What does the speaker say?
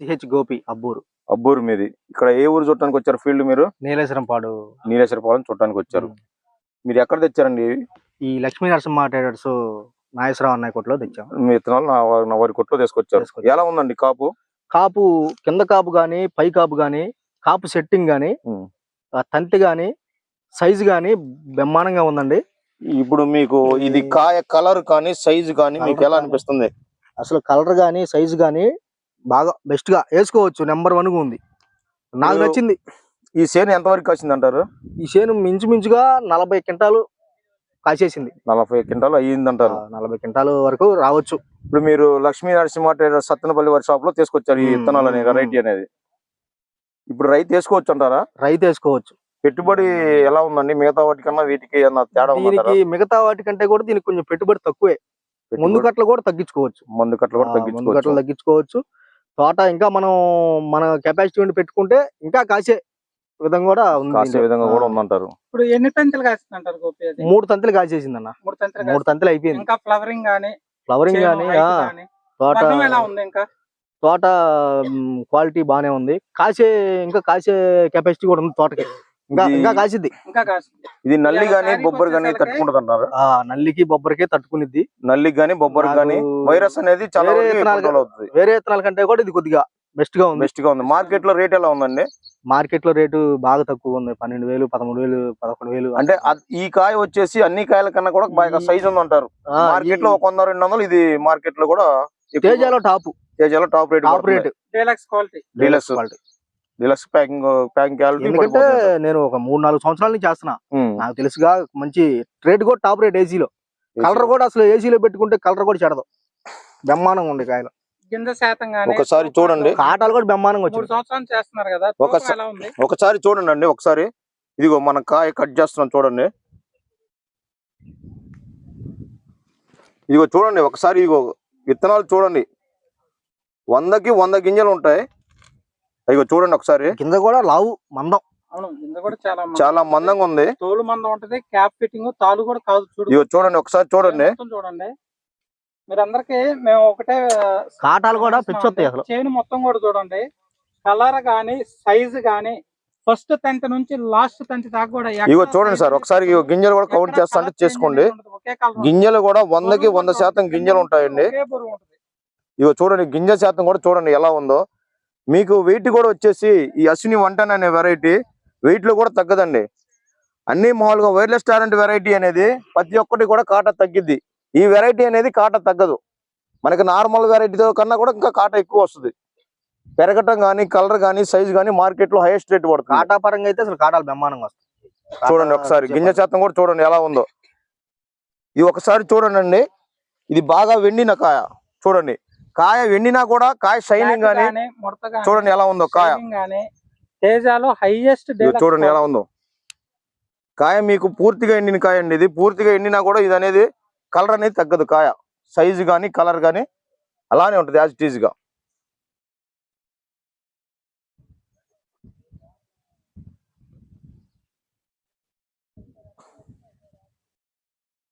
CH Gopi Abburu. Abburu మీది. ఇక్కడ ఏ ఊరు చూడటానికి వచ్చారు ఫీల్డ్ మీరు? నీలేశ్వరంపాడు. నీలేశ్వరపాలెం చూడటానికి వచ్చారు. మీరు ఎక్కడ తెచ్చారండి? ఈ లక్ష్మీ నరసింహ ట్రేడర్స్ నాగేశ్వరరావు అన్నయ్య కొట్లో తెచ్చాం. మీ విత్తనాలు నా వారి కొట్లో తీసుకొచ్చారు. ఎలా ఉందండి కాపు? కాపు కింద కాపు గాని, పై కాపు గాని, కాపు సెట్టింగ్ గాని, తంతి గాని, సైజు గాని బ్రహ్మాండంగా ఉందండి. ఇప్పుడు మీకు ఇది కాయ కలర్ కానీ సైజు కానీ మీకు ఎలా అనిపిస్తుంది? అసలు కలర్ గాని సైజు గాని బాగా బెస్ట్ గా వేసుకోవచ్చు. నెంబర్ 1 గా ఉంది. నాకు నచ్చింది. ఈ చేను ఎంత వరకు కాసింది అంటారు? ఈ చేను మించుమించుగా 40 క్వింటాలు కాసేసింది. 40 క్వింటాలు అయ్యింది అంటారు. 40 క్వింటాలు వరకు రావచ్చు. ఇప్పుడు మీరు లక్ష్మీ నరసింహ ట్రేడర్స్ సత్తెనపల్లి వారి షాప్ లో తీసుకొచ్చారు ఈ విత్తనాలు అనేది, వెరైటీ అనేది. ఇప్పుడు రైతు వేసుకోవచ్చు అంటారా? రైతు వేసుకోవచ్చు. పెట్టుబడి ఎలా ఉందండి మిగతా వాటికన్నా వీటికి తేడా? దీనికి మిగతా వాటికంటే కూడా దీనికి కొంచెం పెట్టుబడి తక్కువే. ముందు కట్టలు కూడా తగ్గించుకోవచ్చు. ముందు కట్టలు తగ్గించుకోవచ్చు. తోట ఇంకా మన కెపాసిటీ ఉండి పెట్టుకుంటే ఇంకా కాసే విధంగా కూడా ఉందంటారు. ఇప్పుడు ఎన్ని తంతులు కాసిందంటారు గోపి? 3 తంతులు కాసేసింది అన్న. 3 తంతులు అయిపోయింది. ఇంకా ఫ్లవరింగ్ గానీ తోట ఎలా ఉంది? ఇంకా తోట క్వాలిటీ బానే ఉంది. ఇంకా కాసే కెపాసిటీ కూడా ఉంది తోటకి. ఇంకా కాసిద్ది. ఇది నల్లి గానీ బొబ్బర్ గానీ తట్టుకుంటది అంటారు. నల్లికి బొబ్బరికి తట్టుకునిద్ది. నల్లికి గానీ బొబ్బర్ గానీ వైరస్ అనేది చాలా వేరే విత్తనాల కంటే కూడా ఇది కొద్దిగా బెస్ట్ గా ఉంది. మార్కెట్ లో రేట్ ఎలా ఉందండి? మార్కెట్ లో రేటు బాగా తక్కువ ఉంది. 12,000, 13,000, 11,000. అంటే ఈ కాయ వచ్చేసి అన్ని కాయల కన్నా కూడా బాగా సైజ్ ఉంది అంటారు. మార్కెట్ లో 100-200. ఇది మార్కెట్ లో కూడా తేజాలో top rate. Deluxe packing quality. ఎందుకంటే నేను ఒక 3-4 సంవత్సరాల నుంచి చేస్తున్నా. నాకు తెలుసుగా మంచి రేట్ కూడా టాప్ రేట్. ఏసీలో కలర్ కూడా అసలు ఏసీలో పెట్టుకుంటే కలర్ కూడా చెడదు. బ్రహ్మాండంగా ఉంది కాయలు. గింజ శాతం గానీ ఒకసారి చూడండి. కాటాలు కూడా బ్రహ్మాండంగా వచ్చాయి. 3 సంవత్సరాలు చేస్తున్నారు కదా. ఒకసారి చూడండి అండి. ఒకసారి ఇదిగో మన కాయ కట్ చేస్తున్నాం చూడండి. ఇదిగో చూడండి ఒకసారి. ఇదిగో విత్తనాలు చూడండి. 100కి 100 గింజలు ఉంటాయి. ఇదిగో చూడండి ఒకసారి. కింద కూడా లావు మందం. గింజ కూడా చాలా మందంగా ఉంది. తోలు మందం ఉంటది. క్యాప్ ఫిట్టింగ్ తాలు కూడా కాదు. ఇదిగో చూడండి ఒకసారి చూడండి. మీరందరికి మేము ఒకటే కాటాలు కూడా పిచ్చొస్తాయి. అసలు చేను మొత్తం కూడా చూడండి. కలర్ గానీ సైజు గానీ ఫస్ట్ తంతి నుంచి లాస్ట్ తంతి దాకా కూడా. ఇగో చూడండి సార్ ఒకసారి. గింజలు కూడా కౌంట్ చేస్తా అంటే చేసుకోండి. గింజలు కూడా 100కి 100% గింజలు ఉంటాయండి. ఇగో చూడండి గింజ శాతం కూడా చూడండి ఎలా ఉందో. మీకు వెయిట్ కూడా వచ్చేసి ఈ అశ్విని 110 అనే వెరైటీ వెయిట్ లో కూడా తగ్గదండి. అన్ని మామూలుగా వైర్లెస్ టారెంట్ వెరైటీ అనేది ప్రతి ఒక్కటి కూడా కాటా తగ్గిద్ది. ఈ వెరైటీ అనేది కాటా తగ్గదు. మనకి నార్మల్ వెరైటీతో కన్నా కూడా ఇంకా కాటా ఎక్కువ వస్తుంది. పెరగటం కానీ కలర్ కానీ సైజ్ కానీ మార్కెట్ లో హైయెస్ట్ రేట్ పడుతుంది. కాటా పరంగా అయితే అసలు కాటాలు బ్రహ్మాండంగా వస్తాయి. చూడండి ఒకసారి గింజ శాతం కూడా చూడండి ఎలా ఉందో. ఇది ఒకసారి చూడండి అండి. ఇది బాగా వెండిన కాయ. చూడండి కాయ వెండినా కూడా కాయ షైనింగ్ గానీ చూడండి ఎలా ఉందో కాయ. తేజాలో హైయెస్ట్. చూడండి ఎలా ఉందో కాయ. మీకు పూర్తిగా ఎండిన కాయ అండి. ఇది పూర్తిగా ఎండినా కూడా ఇది అనేది కలర్ అనేది తగ్గదు. కాయ సైజు కానీ కలర్ కానీ అలానే ఉంటుంది యాజ్ ఇట్ ఈజ్ గా.